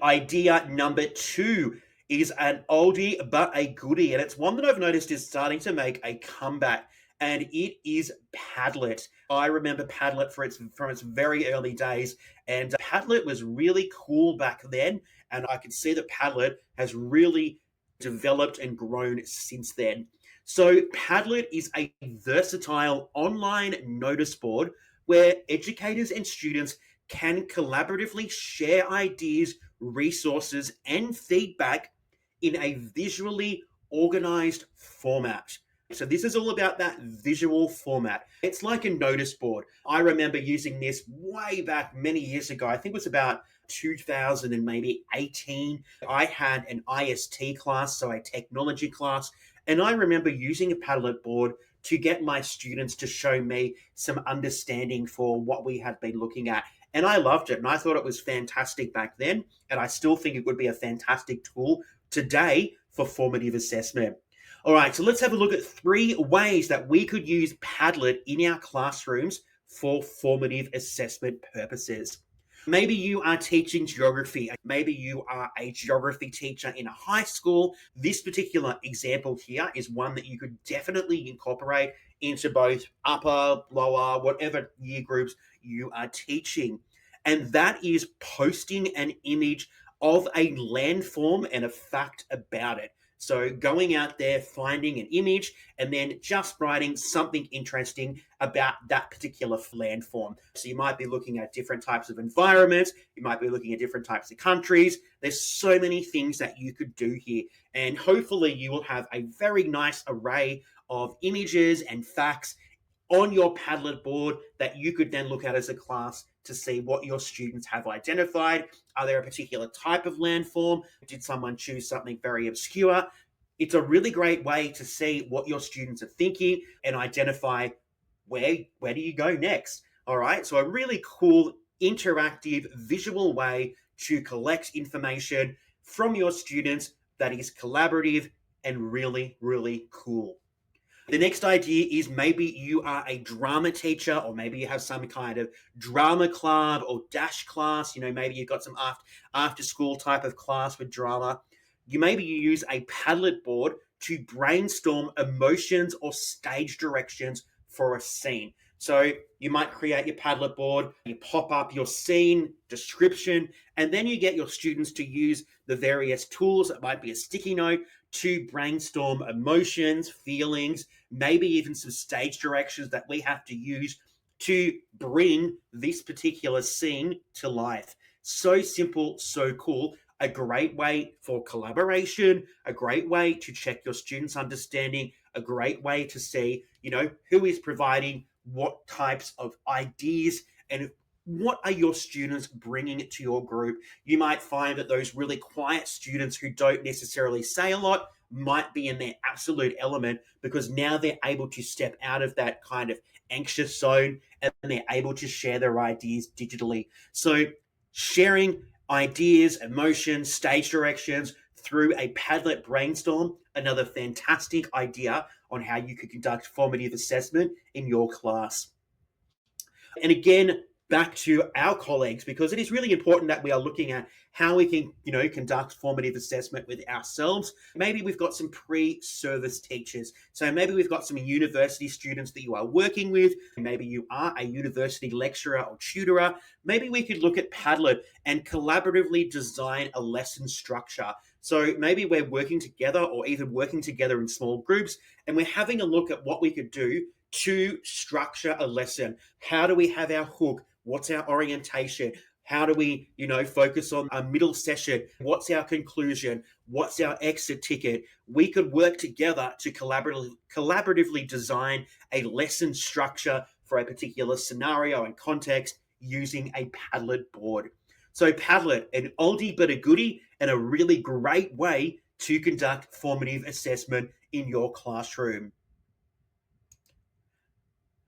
Idea number two is an oldie but a goodie, and it's one that I've noticed is starting to make a comeback, and it is Padlet. I remember Padlet from its very early days, and Padlet was really cool back then, and I can see that Padlet has really developed and grown since then. So Padlet is a versatile online notice board where educators and students can collaboratively share ideas, resources, and feedback in a visually organized format. So this is all about that visual format. It's like a notice board. I remember using this way back many years ago. I think it was about 2000 and maybe 18. I had an IST class, so a technology class, and I remember using a Padlet board to get my students to show me some understanding for what we had been looking at. And I loved it, and I thought it was fantastic back then, and I still think it would be a fantastic tool today for formative assessment. All right, so let's have a look at 3 ways that we could use Padlet in our classrooms for formative assessment purposes. Maybe you are teaching geography. Maybe you are a geography teacher in a high school. This particular example here is one that you could definitely incorporate into both upper, lower, whatever year groups you are teaching. And that is posting an image of a landform and a fact about it. So going out there, finding an image, and then just writing something interesting about that particular landform. So you might be looking at different types of environments. You might be looking at different types of countries. There's so many things that you could do here. And hopefully you will have a very nice array of images and facts on your Padlet board that you could then look at as a class to see what your students have identified. Are there a particular type of landform? Did someone choose something very obscure? It's a really great way to see what your students are thinking and identify where do you go next. All right, so a really cool interactive visual way to collect information from your students that is collaborative and really, really cool. The next idea is maybe you are a drama teacher, or maybe you have some kind of drama club or dash class. Maybe you've got some after school type of class with drama. Maybe you use a Padlet board to brainstorm emotions or stage directions for a scene. So you might create your Padlet board, you pop up your scene description, and then you get your students to use the various tools. It might be a sticky note to brainstorm emotions, feelings, maybe even some stage directions that we have to use to bring this particular scene to life. So simple, so cool. A great way for collaboration, a great way to check your students' understanding, a great way to see, who is providing what types of ideas and what are your students bringing to your group. You might find that those really quiet students who don't necessarily say a lot might be in their absolute element, because now they're able to step out of that kind of anxious zone and they're able to share their ideas digitally. So sharing ideas, emotions, stage directions through a Padlet brainstorm, another fantastic idea on how you could conduct formative assessment in your class. And again, back to our colleagues, because it is really important that we are looking at how we can, conduct formative assessment with ourselves. Maybe we've got some pre-service teachers. So maybe we've got some university students that you are working with. Maybe you are a university lecturer or tutorer. Maybe we could look at Padlet and collaboratively design a lesson structure. So maybe we're working together or even working together in small groups, and we're having a look at what we could do to structure a lesson. How do we have our hook? What's our orientation? How do we, focus on a middle session? What's our conclusion? What's our exit ticket? We could work together to collaboratively design a lesson structure for a particular scenario and context using a Padlet board. So Padlet, an oldie but a goodie, and a really great way to conduct formative assessment in your classroom.